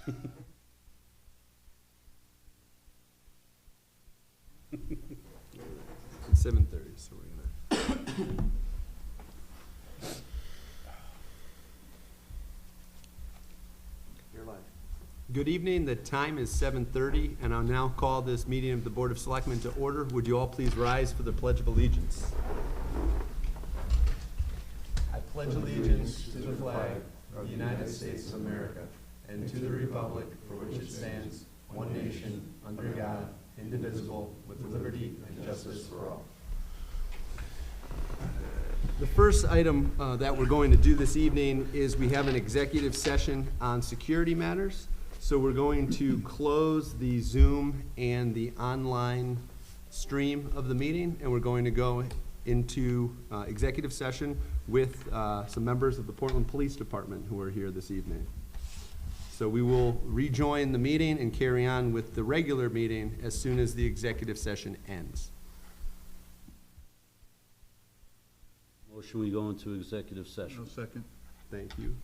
It's 7:30, so we're gonna. You're live. Good evening. The time is 7:30, and I'll now call this meeting of the Board of Selectmen to order. Would you all please rise for the Pledge of Allegiance? I pledge allegiance to the flag of the United States of America and to the republic for which it stands, one nation, under God, indivisible, with liberty and justice for all. The first item that we're going to do this evening is we have an executive session on security matters. So we're going to close the Zoom and the online stream of the meeting, and we're going to go into executive session with some members of the Portland Police Department who are here this evening. So we will rejoin the meeting and carry on with the regular meeting as soon as the executive session ends. Motion, we go into executive session. No second. Thank you.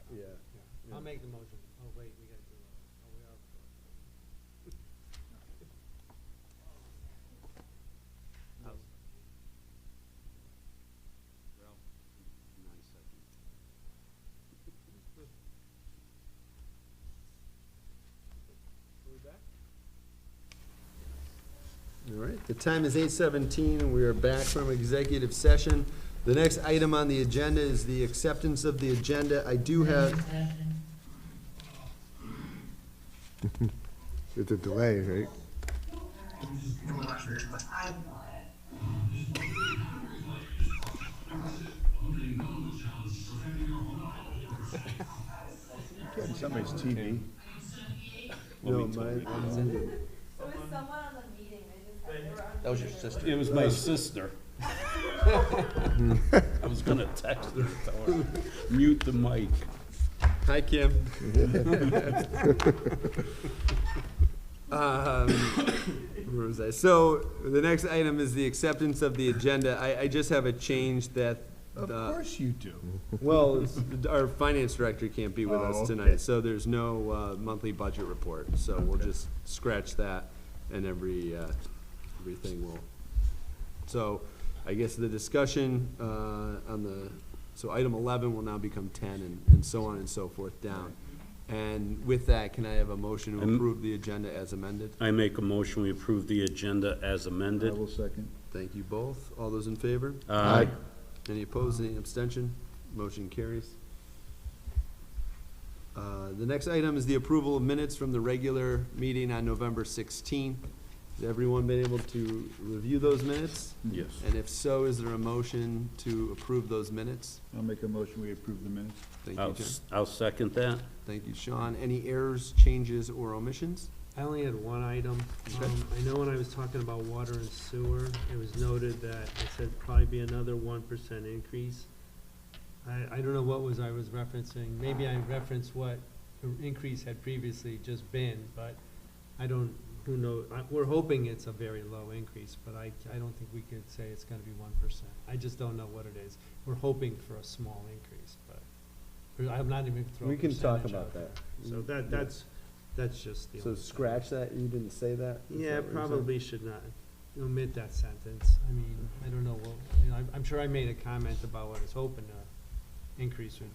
Yeah. I'll make the motion. Oh, wait, we gotta do, we are. All right, the time is 8:17, and we are back from executive session. The next item on the agenda is the acceptance of the agenda. I do have, It's a delay, right? Getting somebody's TV. no, mine, So was someone on the meeting, they just had, they were on. That was your sister? It was my sister. I was gonna text her, tell her, mute the mic. hi, Kim. Where was I? So the next item is the acceptance of the agenda. I just have a change that, Of course you do. well, our finance director can't be with Oh, us okay. tonight, so there's no monthly budget report. So we'll just scratch that, and everything will. So I guess the discussion on the, so item 11 will now become 10, and so on and so forth down. And with that, can I have a motion to approve the agenda as amended? I make a motion, we approve the agenda as I amended. will second. Thank you both. All those in favor? Aye. Any opposed, any abstention? Motion carries. The next item is the approval of minutes from the regular meeting on November 16. Has everyone been able to review those minutes? Yes. And if so, is there a motion to approve those minutes? I'll make a motion, we approve the minutes. Thank you, John. I'll second that. Thank you, Sean. Any errors, changes, or omissions? I only had one item. Okay. I know when I was talking about water and sewer, it was noted that I said probably be another 1% increase. I don't know what I was referencing. Maybe I referenced what the increase had previously just been, but I don't, who knows? We're hoping it's a very low increase, but I don't think we could say it's gonna be 1%. I just don't know what it is. We're hoping for a small increase, but I'm not even throwing We a can talk percentage about out that. there. So that's just the So only thing. scratch that, you didn't say that? Is Yeah, that what you're saying? probably should not omit that sentence. I mean, I don't know what, you know, I'm sure I made a comment about what I was hoping the increase would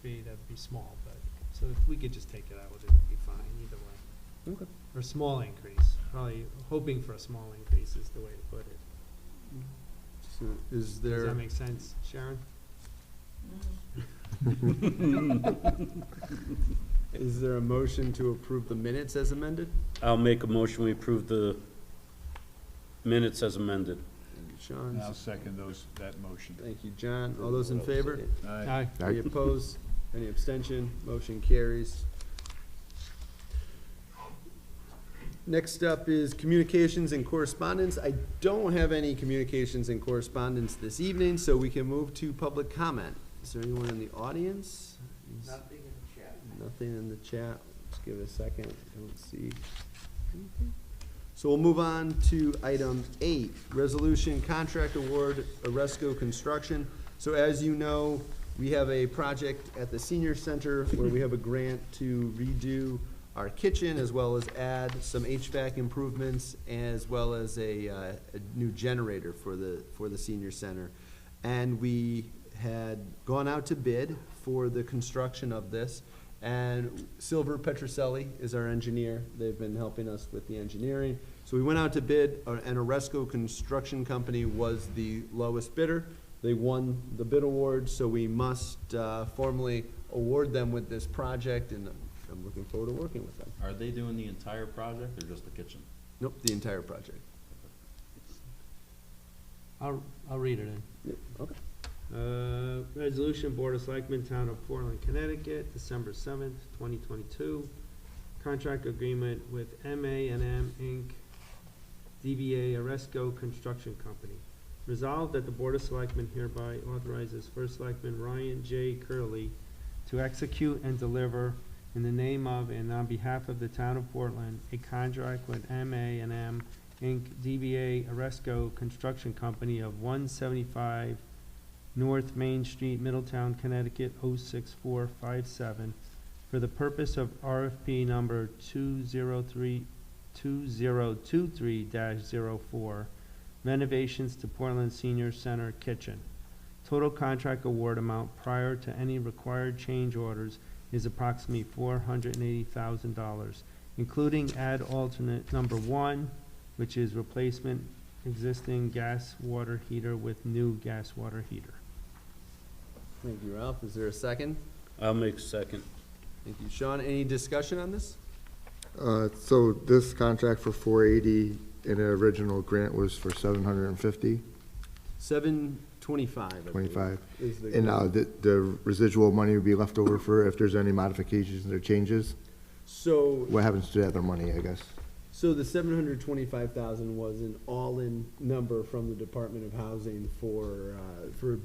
be, that'd be small, but, so if we could just take it out, it would be fine either way. Okay. Or small increase, probably hoping for a small increase is the way to put it. So is Does there, that make sense, Sharon? is there a motion to approve the minutes as amended? I'll make a motion, we approve the minutes as amended. Thank you, Sean. And I'll second that motion. Thank you, John. All those in favor? Aye. Any opposed? Any abstention? Motion carries. Next up is communications and correspondence. I don't have any communications and correspondence this evening, so we can move to public comment. Is there anyone in the audience? Nothing in the chat. Nothing in the chat. Let's give it a second. I don't see anything. So we'll move on to item 8, resolution contract award, Oresco Construction. So as you know, we have a project at the senior center where we have a grant to redo our kitchen as well as add some HVAC improvements as well as a new generator for the senior center. And we had gone out to bid for the construction of this, and Silver Petroselli is our engineer. They've been helping us with the engineering. So we went out to bid, and Oresco Construction Company was the lowest bidder. They won the bid award, so we must formally award them with this project, and I'm looking forward to working with them. Are they doing the entire project or just the kitchen? Nope, the entire project. I'll read it in. Yep, okay. Resolution, Board of Selectmen, Town of Portland, Connecticut, December 7th, 2022. Contract agreement with M&M Inc., DBA Oresco Construction Company. Resolved that the Board of Selectmen hereby authorizes First Selectman Ryan J. Curley to execute and deliver in the name of and on behalf of the Town of Portland a contract with M&M Inc., DBA Oresco Construction Company of 175 North Main Street, Middletown, Connecticut, 06457, for the purpose of RFP number 2023-04, renovations to Portland Senior Center kitchen. Total contract award amount prior to any required change orders is approximately $480,000, including add alternate number 1, which is replacement existing gas water heater with new gas water heater. Thank you, Ralph. Is there a second? I'll make a second. Thank you, Sean. Any discussion on this? So this contract for 480 in the original grant was for 750, 725. I believe, 25. is the And grant. the residual money would be left over for if there's any modifications or changes? So, What happens to the other money, I guess? so the 725,000 was an all-in number from the Department of Housing for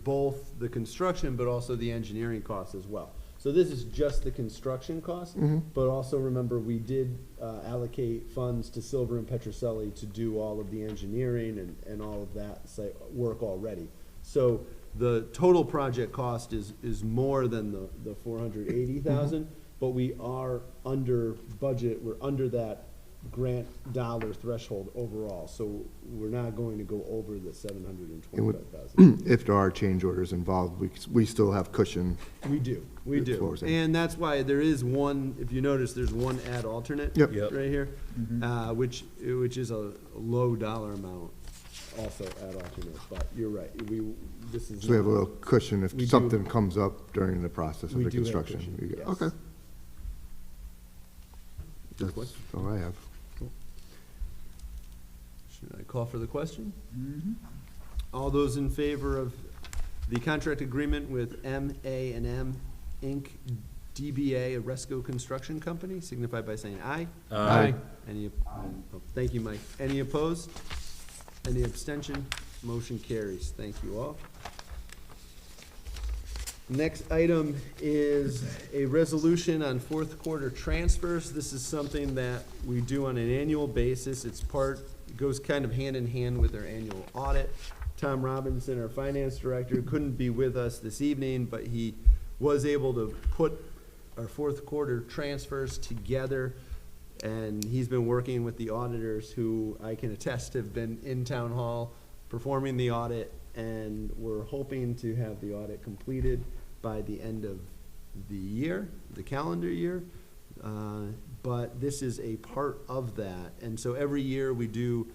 both the construction, but also the engineering costs as well. So this is just the construction cost, but also remember, we did allocate funds to Silver and Petroselli to do all of the engineering and all of that site work already. So the total project cost is more than the 480,000, but we are under budget, we're under that grant dollar threshold overall, so we're not going to go over the 725,000. If there are change orders involved, we still have cushion. We do, we That's what do. we're saying. And that's why there is one, if you notice, there's one add alternate Yep. Yep. right here, which is a low dollar amount, also add alternate, but you're right, this is. So we have a not- little cushion if We do- something comes up during the process of We the do have construction. cushion, We get- yes. Okay. Good That's question. all I have. Should I call for the question? Mm-hmm. All those in favor of the contract agreement with M&M Inc., DBA Oresco Construction Company, signify by saying aye. Aye. Any, thank you, Mike. Any opposed? Any abstention? Motion carries. Thank you all. Next item is a resolution on fourth quarter transfers. This is something that we do on an annual basis. It goes kind of hand in hand with our annual audit. Tom Robinson, our finance director, couldn't be with us this evening, but he was able to put our fourth quarter transfers together, and he's been working with the auditors, who I can attest have been in town hall performing the audit, and we're hoping to have the audit completed by the end of the year, the calendar year. But this is a part of that, and so every year we do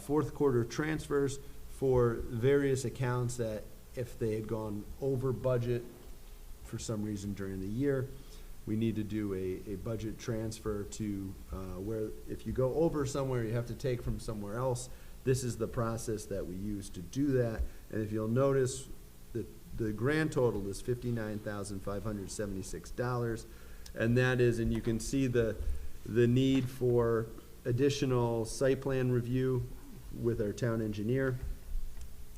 fourth quarter transfers for various accounts that if they had gone over budget for some reason during the year, we need to do a budget transfer to where if you go over somewhere, you have to take from somewhere else. this is the process that we use to do that. And if you'll notice, the grand total is $59,576. And that is, and you can see the need for additional site plan review with our town engineer.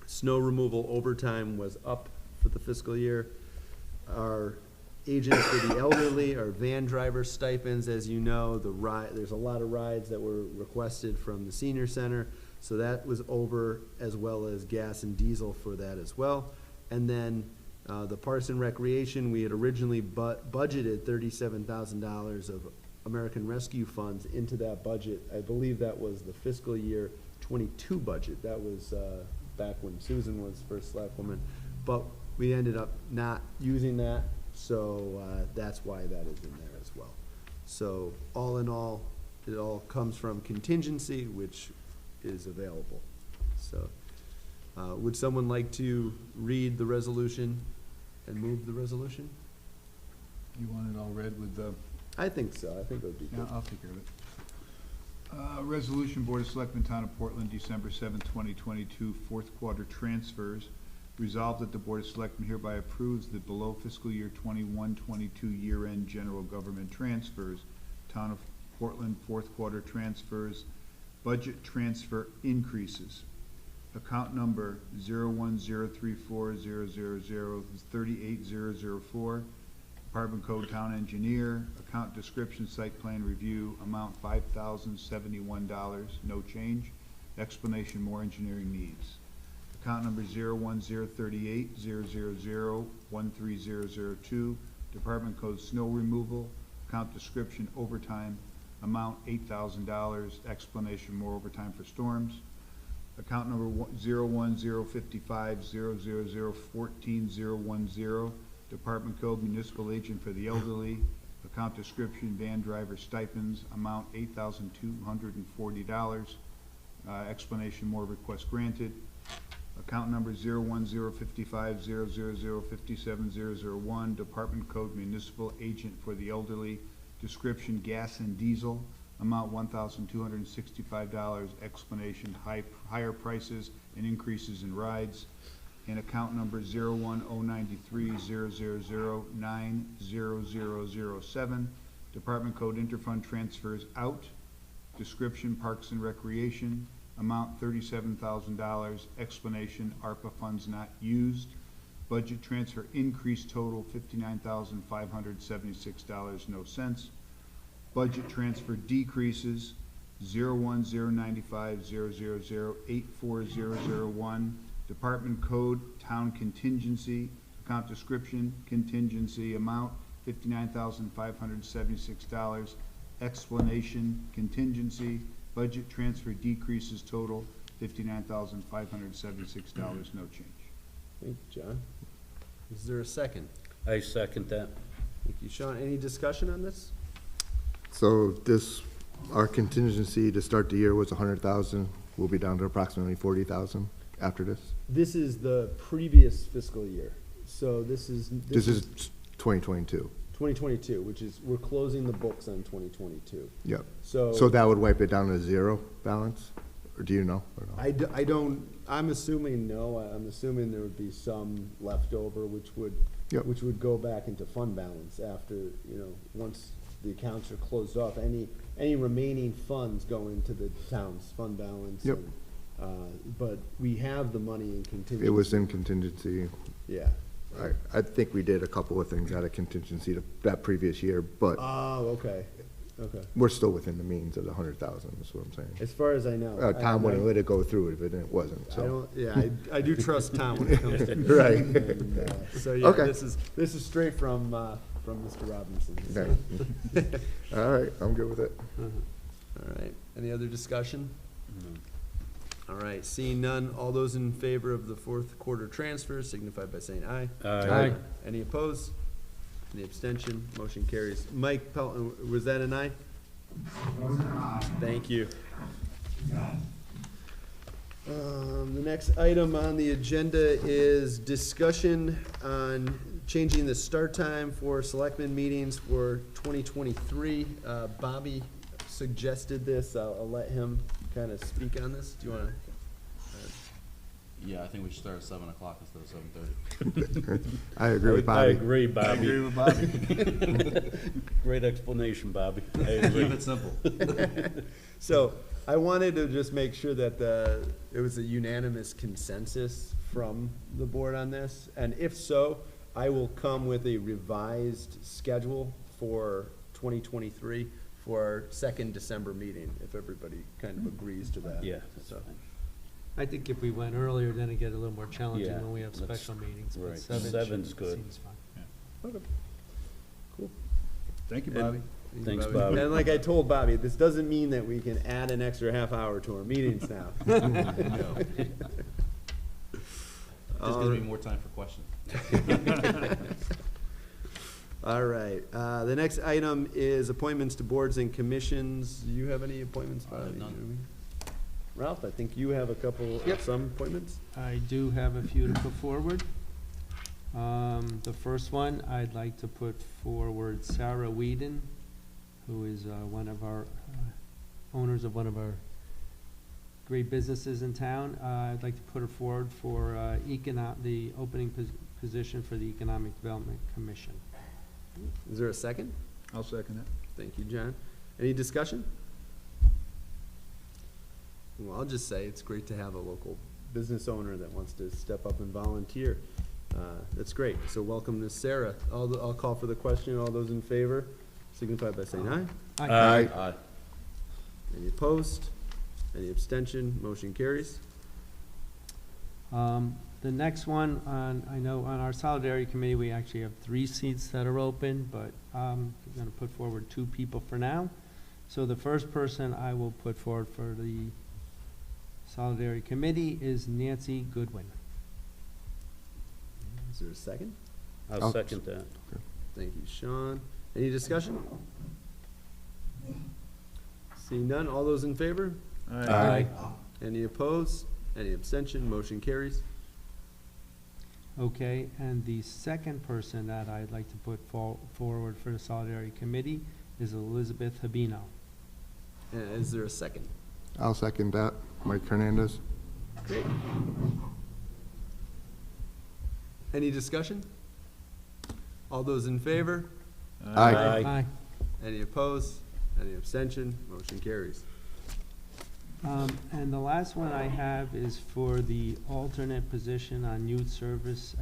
Snow removal overtime was up for the fiscal year. Our agents for the elderly, our van driver stipends, as you know, there's a lot of rides that were requested from the senior center, so that was over, as well as gas and diesel for that as well. And then the Parks and Recreation, we had originally budgeted $37,000 of American Rescue funds into that budget. I believe that was the fiscal year '22 budget. That was back when Susan was first selectwoman, but we ended up not using that, so that's why that is in there as well. So all in all, it all comes from contingency, which is available. So would someone like to read the resolution and move the resolution? You want it all read with the, I think so. I think it would be yeah, good. I'll take care of it. Resolution, Board of Selectmen, Town of Portland, December 7, 2022, fourth quarter transfers. Resolved that the Board of Selectmen hereby approves the below fiscal year 21-22 year-end general government transfers. Town of Portland, fourth quarter transfers, budget transfer increases. Account number 0103400038004. Department Code Town Engineer, account description, site plan review, amount $5,071, no change. Explanation, more engineering needs. Account number 0103800013002, Department Code Snow Removal, account description, overtime, amount $8,000, explanation, more overtime for storms. Account number 0105500014010, Department Code Municipal Agent for the Elderly, account description, van driver stipends, amount $8,240, explanation, more request granted. Account number 0105500057001, Department Code Municipal Agent for the Elderly, description, gas and diesel, amount $1,265, explanation, higher prices and increases in rides. And account number 0109300090007, Department Code Interfund transfers out, description, Parks and Recreation, amount $37,000, explanation, ARPA funds not used. Budget transfer increase total $59,576, no cents. Budget transfer decreases 0109500084001. Department Code Town Contingency, account description, contingency, amount $59,576, explanation, contingency, budget transfer decreases total $59,576, no change. Thank you, John. Is there a second? I second that. Thank you, Sean. Any discussion on this? So this, our contingency to start the year was 100,000. We'll be down to approximately 40,000 after this. This is the previous fiscal year. So this is 2022. 2022, which is, we're closing the books on 2022. Yep. So So that would wipe it down to zero balance? Or do you know? Or no? I don't, I'm assuming no. I'm assuming there would be some leftover, which would, Yep. which would go back into fund balance after, you know, once the accounts are closed off. Any remaining funds go into the town's fund balance. Yep. and, But we have the money in contingency. It was in contingency. Yeah. I think we did a couple of things out of contingency that previous year, but Oh, okay, okay. we're still within the means of the 100,000, is what I'm saying. As far as I know. Tom wouldn't I- let it go through if it wasn't, I so. don't, yeah, I do trust Tom when it comes to. Right. And, so, yeah, Okay. this is straight from Mr. Robinson. so. Okay. All right, I'm good with it. All right, any other discussion? No. All right, seeing none, all those in favor of the fourth quarter transfers signify by saying aye. Aye. Any opposed? Any abstention? Motion carries. Mike Pelton, was that an aye? Thank you. The next item on the agenda is discussion on changing the start time for selectmen meetings for 2023. Bobby suggested this. I'll let him kind of speak on this. Do you want to Yeah, I think we should start at 7 o'clock instead of 7:30. I agree with I Bobby. agree, I Bobby. agree with Bobby. Great explanation, Bobby. I agree. Keep it simple. So I wanted to just make sure that it was a unanimous consensus from the board on this. And if so, I will come with a revised schedule for 2023 for our second December meeting, if everybody kind of agrees to that. Yeah, that's So, fine. I think if we went earlier, then it get a little more challenging Yeah, when we have let's- special meetings, but right. 7 Seven's good. seems fine. okay. Cool. Thank you, And- Bobby. Thanks, Bobby. And like I told Bobby, this doesn't mean that we can add an extra half hour to our meetings now. No. Just gives me more time for questions. All right, the next item is appointments to boards and commissions. Do you have any appointments, I have Bobby? none. Ralph, I think you have a couple, some appointments? I do have a few to put forward. The first one, I'd like to put forward Sarah Whedon, who is one of our owners of one of our great businesses in town. I'd like to put her forward for the opening position for the Economic Development Commission. Is there a second? I'll second it. Thank you, John. Any discussion? Well, I'll just say it's great to have a local business owner that wants to step up and volunteer. That's great. So welcome to Sarah. I'll call for the question. All those in favor signify by saying aye. Aye. Aye. Any opposed? Any abstention? Motion carries. The next one, I know on our Solidarity Committee, we actually have 3 seats that are open, but I'm going to put forward 2 people for now. So the first person I will put forward for the Solidarity Committee is Nancy Goodwin. Is there a second? I'll second that. Thank you, Sean. Any discussion? Seeing none, all those in favor? Aye. Any opposed? Any abstention? Motion carries. Okay, and the second person that I'd like to put forward for the Solidarity Committee is Elizabeth Habino. Is there a second? I'll second that. Mike Hernandez. Great. Any discussion? All those in favor? Aye. Aye. Any opposed? Any abstention? Motion carries. And the last one I have is for the alternate position on Youth Services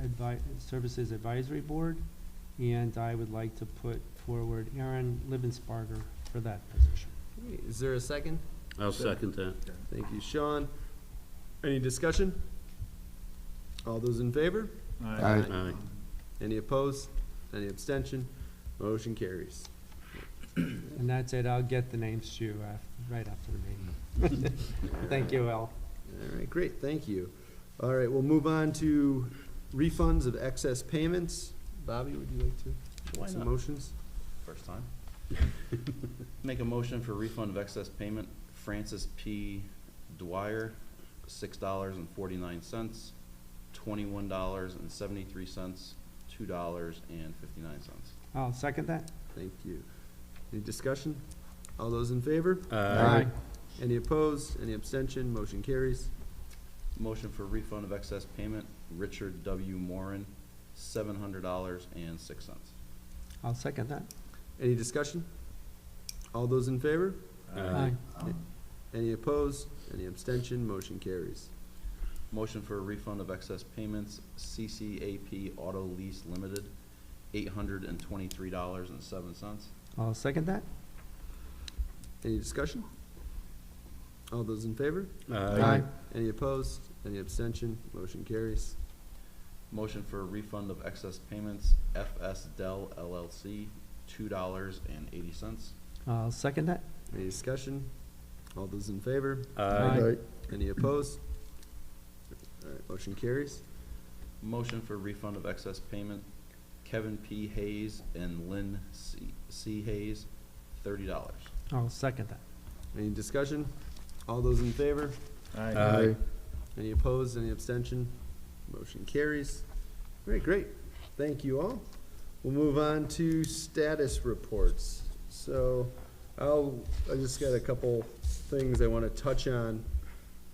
Advisory Board, and I would like to put forward Aaron Libensparger for that position. Okay, is there a second? I'll second that. Thank you, Sean. Any discussion? All those in favor? Aye. Aye. Any opposed? Any abstention? Motion carries. And that's it, I'll get the names to you right after the meeting. Thank you, Al. All right, great, thank you. All right, we'll move on to refunds of excess payments. Bobby, would you like to Why make some not? motions? First time. Make a motion for refund of excess payment, Francis P. Dwyer, $6.49, $21.73, $2.59. I'll second that. Thank you. Any discussion? All those in favor? Aye. Any opposed? Any abstention? Motion carries. Motion for refund of excess payment, Richard W. Moran, $700.06. I'll second that. Any discussion? All those in favor? Aye. Any opposed? Any abstention? Motion carries. Motion for a refund of excess payments, CCAP Auto Lease Limited, $823.07. I'll second that. Any discussion? All those in favor? Aye. Any opposed? Any abstention? Motion carries. Motion for a refund of excess payments, FS Dell LLC, $2.80. I'll second that. Any discussion? All those in favor? Aye. Any opposed? All right, motion carries. Motion for refund of excess payment, Kevin P. Hayes and Lynn C. Hayes, $30. I'll second that. Any discussion? All those in favor? Aye. Any opposed? Any abstention? Motion carries. Great, great. Thank you all. We'll move on to status reports. So I just got a couple things I want to touch on.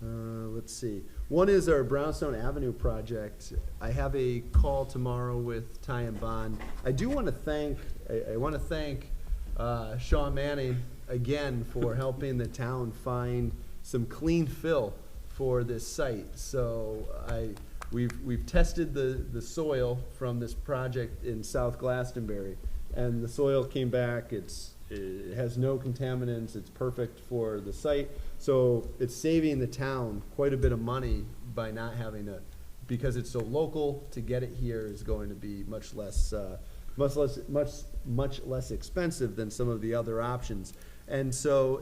Let's see. One is our Brownstone Avenue project. I have a call tomorrow with Ty and Bond. I do want to thank, I want to thank Sean Manning again for helping the town find some clean fill for this site. So we've tested the soil from this project in South Glastonbury, and the soil came back. It has no contaminants. It's perfect for the site. So it's saving the town quite a bit of money by not having to, because it's so local, to get it here is going to be much less expensive than some of the other options. And so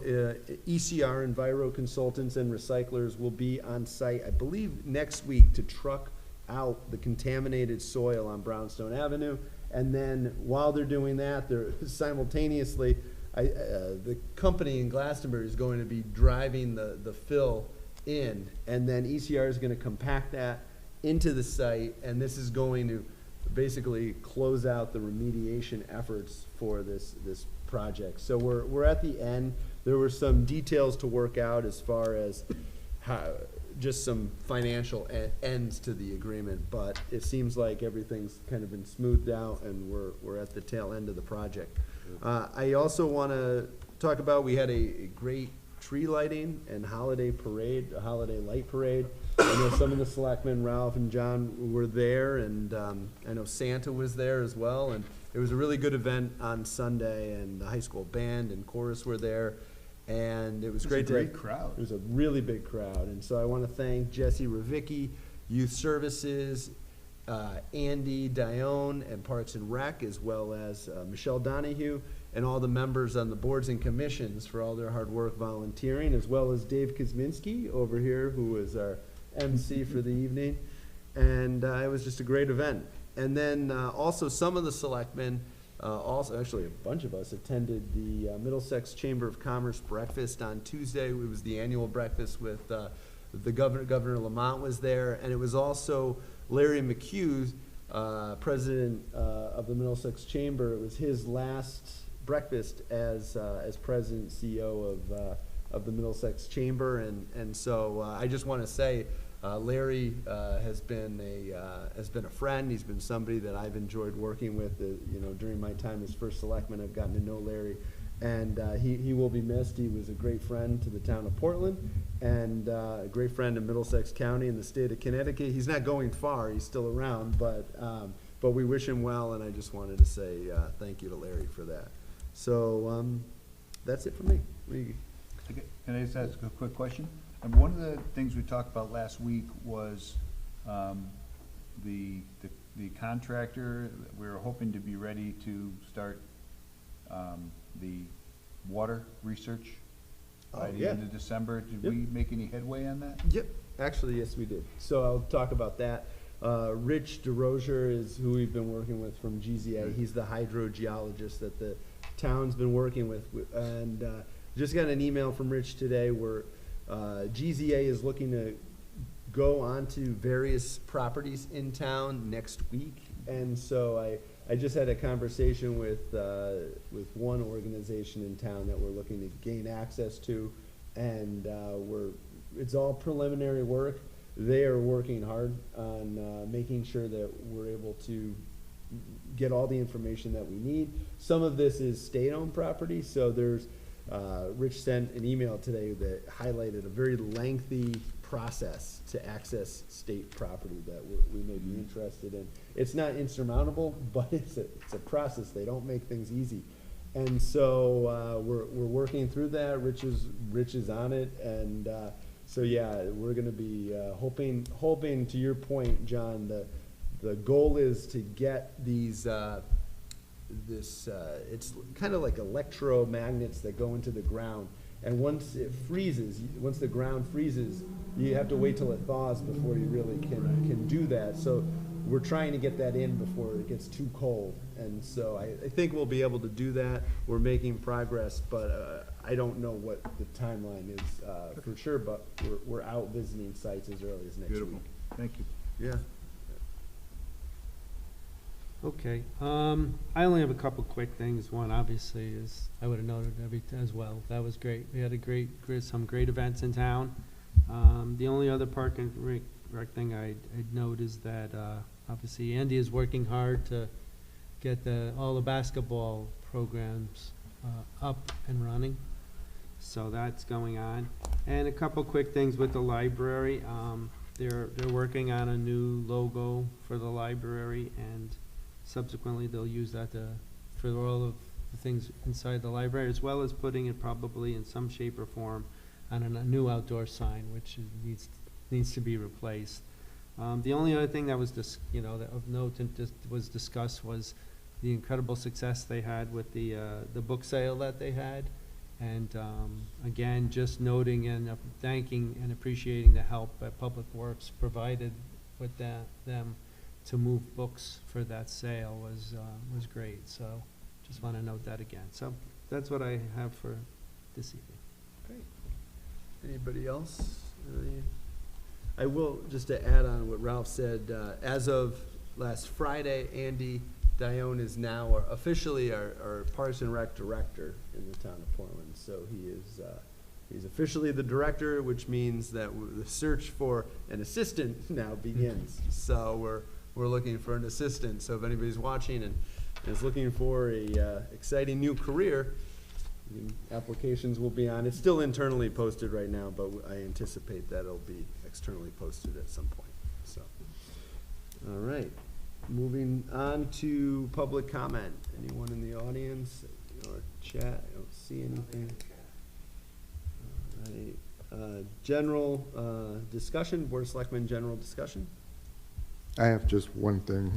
ECR, Enviro Consultants and Recyclers, will be on site, I believe, next week to truck out the contaminated soil on Brownstone Avenue. And then while they're doing that, they're simultaneously, the company in Glastonbury is going to be driving the fill in, and then ECR is going to compact that into the site, and this is going to basically close out the remediation efforts for this project. So we're at the end. There were some details to work out as far as how, just some financial ends to the agreement, but it seems like everything's kind of been smoothed out, and we're at the tail end of the project. I also want to talk about, we had a great tree lighting and holiday parade, a holiday light parade. I know some of the selectmen, Ralph and John, were there, and I know Santa was there as well, and it was a really good event on Sunday, and the high school band and chorus were there, and it was great. It was a great crowd. It was a really big crowd, and so I want to thank Jesse Ravicki, Youth Services, Andy Dione, and Parks and Rec, as well as Michelle Donahue, and all the members on the boards and commissions for all their hard work volunteering, as well as Dave Kuzminski over here, who was our MC for the evening. And it was just a great event. And then also some of the selectmen, also actually a bunch of us, attended the Middlesex Chamber of Commerce breakfast on Tuesday. It was the annual breakfast with the Governor Lamont was there, and it was also Larry McHugh, president of the Middlesex Chamber. It was his last breakfast as president CEO of the Middlesex Chamber, and so I just want to say Larry has been a friend. He's been somebody that I've enjoyed working with. During my time as first selectman, I've gotten to know Larry, and he will be missed. He was a great friend to the town of Portland, and a great friend in Middlesex County and the state of Connecticut. He's not going far. He's still around, but we wish him well, and I just wanted to say thank you to Larry for that. So that's it for me. Can I just ask a quick question? And one of the things we talked about last week was the contractor. We were hoping to be ready to start the water research by the end of December. Did we make any headway on that? Yep, actually, yes, we did. So I'll talk about that. Rich DeRozier is who we've been working with from GZA. He's the hydrogeologist that the town's been working with, and just got an email from Rich today where GZA is looking to go onto various properties in town next week, and so I just had a conversation with one organization in town that we're looking to gain access to, and it's all preliminary work. They are working hard on making sure that we're able to get all the information that we need. Some of this is state-owned property, so there's Rich sent an email today that highlighted a very lengthy process to access state property that we may be interested in. It's not insurmountable, but it's a process. They don't make things easy, and so we're working through that. Rich is on it, and so yeah, we're going to be hoping to your point, John. The goal is to get these. It's kind of like electromagnets that go into the ground, and once it freezes, once the ground freezes, you have to wait till it thaws before you really can do that. So we're trying to get that in before it gets too cold, and so I think we'll be able to do that. We're making progress, but I don't know what the timeline is for sure, but we're out visiting sites as early as next Beautiful. week. Thank you. Yeah. Okay, I only have a couple quick things. One, obviously, is I would have noted as well. That was great. We had some great events in town. The only other park and rec thing I'd note is that, obviously Andy is working hard to get all the basketball programs, up and running. So that's going on. And a couple quick things with the library. They're working on a new logo for the library, and subsequently they'll use that for all of the things inside the library, as well as putting it probably in some shape or form on a new outdoor sign, which needs to be replaced. The only other thing that was that of note and was discussed was the incredible success they had with the book sale that they had. And again, just noting and thanking and appreciating the help that Public Works provided with them to move books for that sale was great. So just want to note that again. So that's what I have for this evening. Great. Anybody else? I will, just to add on what Ralph said, as of last Friday, Andy Dione is now officially our Parks and Rec director in the town of Portland. So he's officially the director, which means that the search for an assistant now begins. So we're looking for an assistant. So if anybody's watching and is looking for a exciting new career, applications will be on. It's still internally posted right now, but I anticipate that it'll be externally posted at some point. So, all right. Moving on to public comment. Anyone in the audience or chat? I don't see anything. All right. General discussion, Board of Selectmen general discussion. I have just one thing,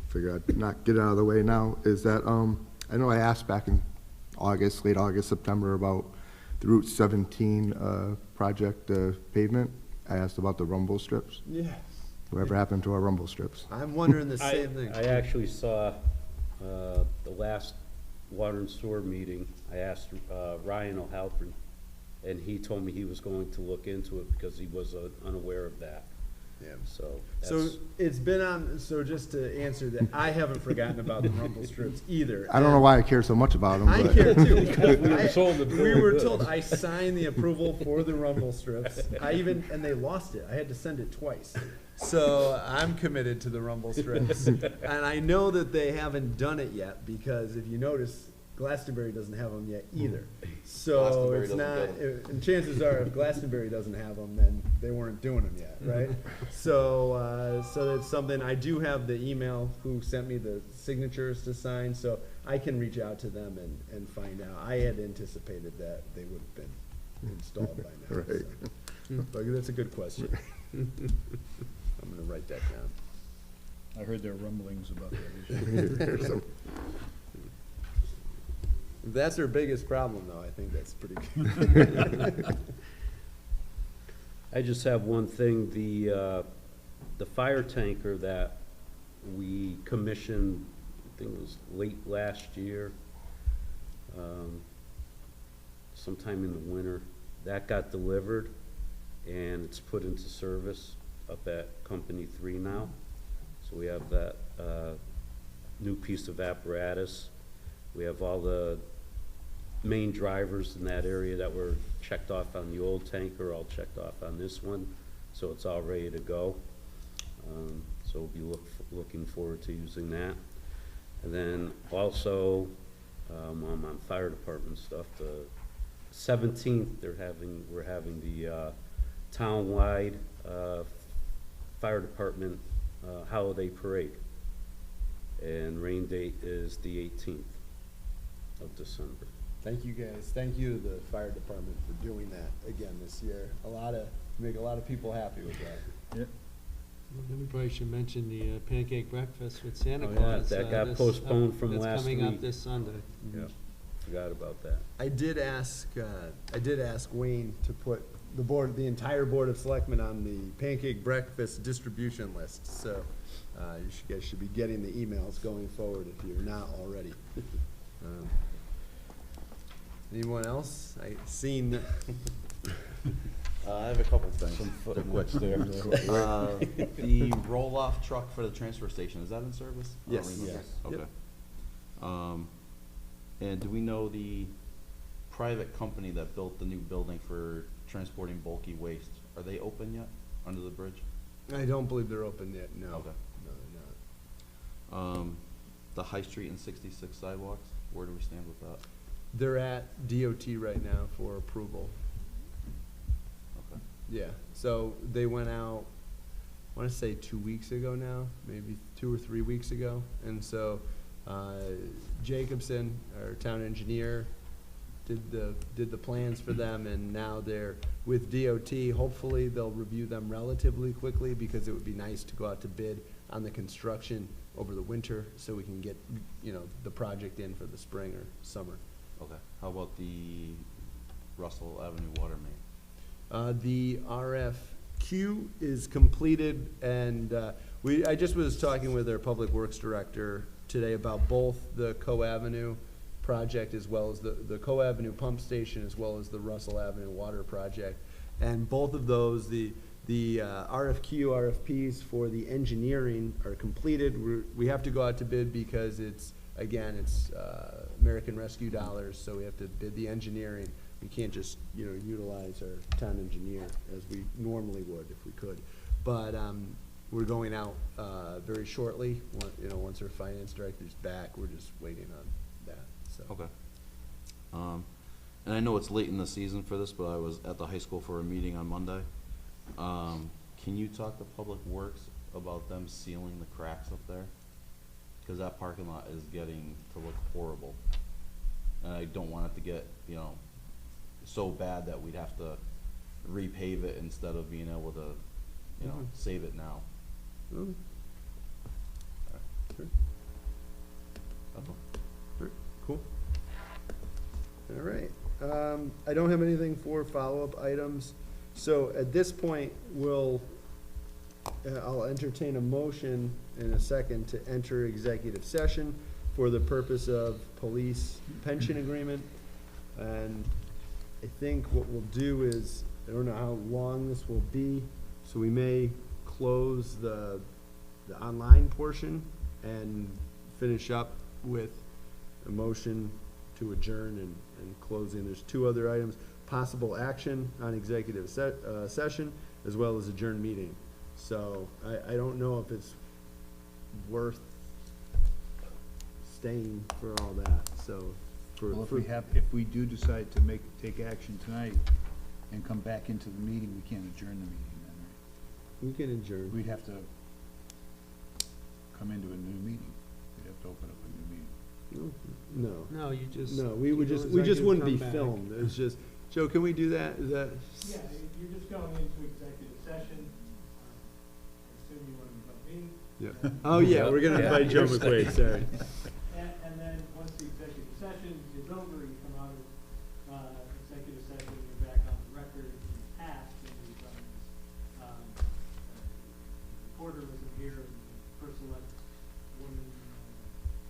figure I'd not get it out of the way now, is that, I know I asked back in August, late August, September, about the Route 17 project pavement. I asked about the rumble strips. Yes. Whatever happened to our rumble strips? I'm wondering the same thing. I actually saw the last water and sewer meeting. I asked Ryan O'Halpern, and he told me he was going to look into it because he was unaware of that. Yeah. So So it's been on, so just to answer that, I haven't forgotten about the rumble strips either. I don't know why I care so much about them, I but care too. we were told to We do were this. told, I signed the approval for the rumble strips. And they lost it. I had to send it twice. So I'm committed to the rumble strips. And I know that they haven't done it yet because if you notice, Glastonbury doesn't have them yet either. So Glastonbury it's doesn't not, and chances are if Glastonbury doesn't have them, then they weren't doing them yet, right? So that's something, I do have the email who sent me the signatures to sign, so I can reach out to them and find out. I had anticipated that they would have been installed by now. Right. So. But that's a good question. I'm gonna write that down. I heard there are rumblings about that issue. If that's their biggest problem, though, I think that's pretty good. I just have one thing, the fire tanker that we commissioned, I think it was late last year, sometime in the winter, that got delivered and it's put into service up at Company 3 now. So we have that new piece of apparatus. We have all the main drivers in that area that were checked off on the old tanker, all checked off on this one, so it's all ready to go. So we'll be looking forward to using that. And then also, on fire department stuff, the 17th, we're having the town-wide fire department holiday parade, and rain date is the 18th of December. Thank you, guys. Thank you to the fire department for doing that again this year. Make a lot of people happy with that. Yep. Well, we probably should mention the pancake breakfast with Santa Oh, yeah, Claus. that got postponed from last That's coming up week. this Sunday. Yeah, forgot about that. I did ask Wayne to put the entire Board of Selectmen on the pancake breakfast distribution list. So you guys should be getting the emails going forward if you're not already. Anyone else? I have a couple things. Some They're quick. footnotes there. The roll-off truck for the transfer station, is that in service? I don't Yes. remember. Yes. Okay. And do we know the private company that built the new building for transporting bulky waste, are they open yet, under the bridge? I don't believe they're open yet, no. Okay. No, they're not. The High Street and 66 sidewalks, where do we stand with that? They're at DOT right now for approval. Okay. Yeah, so they went out, I wanna say 2 weeks ago now, maybe 2 or 3 weeks ago. And so, Jacobson, our town engineer, did the plans for them, and now they're with DOT. Hopefully, they'll review them relatively quickly, because it would be nice to go out to bid on the construction over the winter, so we can get, the project in for the spring or summer. Okay. How about the Russell Avenue water main? The RFQ is completed, and I just was talking with our Public Works Director today about both the Co Avenue project, as well as the Co Avenue pump station, as well as the Russell Avenue water project. And both of those, the RFQ, RFPs for the engineering are completed. We have to go out to bid because it's American Rescue dollars, so we have to bid the engineering. We can't just, utilize our town engineer as we normally would if we could. But we're going out very shortly. Once our finance director's back, we're just waiting on that, so. Okay. And I know it's late in the season for this, but I was at the high school for a meeting on Monday. Can you talk to Public Works about them sealing the cracks up there? Because that parking lot is getting to look horrible. And I don't want it to get, so bad that we'd have to repave it instead of being able to, save it now. Mm. Sure. That's all. Sure. Cool. All right. I don't have anything for follow-up items. So at this point, I'll entertain a motion in a second to enter executive session for the purpose of police pension agreement. And I think what we'll do is, I don't know how long this will be, so we may close the online portion and finish up with a motion to adjourn and closing. There's 2 other items: possible action on executive session, as well as adjourn meeting. So I don't know if it's worth staying for all that, so. Well, if we do decide to take action tonight and come back into the meeting, we can't adjourn the meeting then, right? We can adjourn. We'd have to come into a new meeting. We'd have to open up a new meeting. No. No, you just. No, we you just go executive, wouldn't be come back. filmed. It's just, Joe, can we do that? Is that? Yeah, you're just going into executive session. I assume you want to invite me. Yeah. Oh, yeah, we're gonna invite Joe McQuaid, sorry. And then, once the executive session is over, you come out of, executive session, you're back on the record in the past, and you've done this, reporter wasn't here, and the first select woman,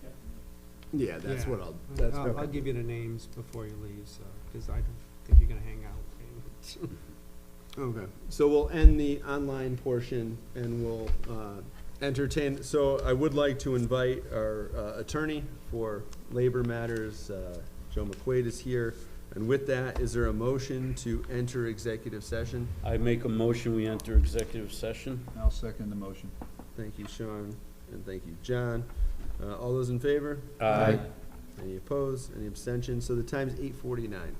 kept the minutes. Yeah, that's Yeah. what I'll. I'll give you the names before you leave, so, because I don't think you're gonna hang out. Okay, so we'll end the online portion and we'll entertain, so I would like to invite our attorney for labor matters, Joe McQuaid is here. And with that, is there a motion to enter executive session? I make a motion, we enter executive session. I'll second the motion. Thank you, Sean, and thank you, John. All those in favor? Aye. Any opposed? Any abstentions? So the time's 8:49.